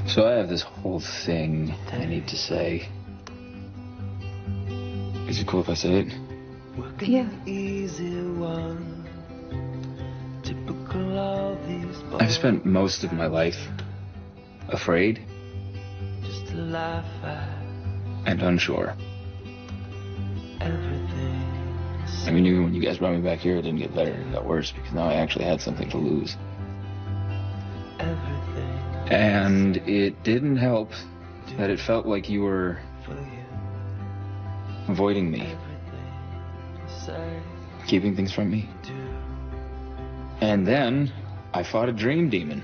So I have this whole thing I need to say. Is it cool if I say it? Yeah. I've spent most of my life afraid and unsure. I mean, even when you guys brought me back here, it didn't get better, it got worse, because now I actually had something to lose. And it didn't help that it felt like you were avoiding me, keeping things from me. And then I fought a dream demon,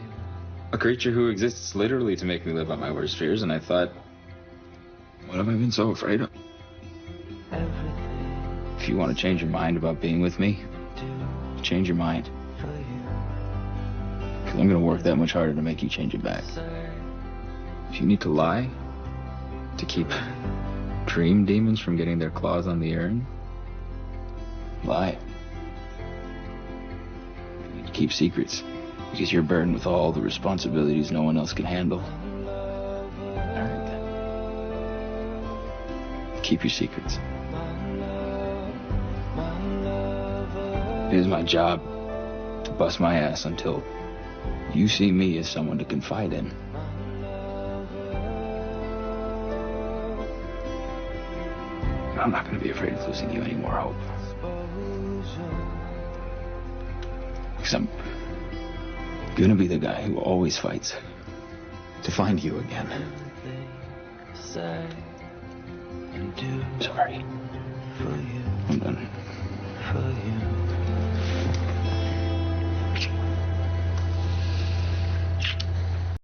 a creature who exists literally to make me live out my worst fears, and I thought, what have I been so afraid of? If you want to change your mind about being with me, change your mind. Because I'm going to work that much harder to make you change it back. If you need to lie to keep dream demons from getting their claws on the urn, lie. You need to keep secrets, because you're burdened with all the responsibilities no one else can handle. Alright then. Keep your secrets. It is my job to bust my ass until you see me as someone to confide in. I'm not going to be afraid of losing you anymore, Hope. Because I'm going to be the guy who always fights to find you again. Sorry.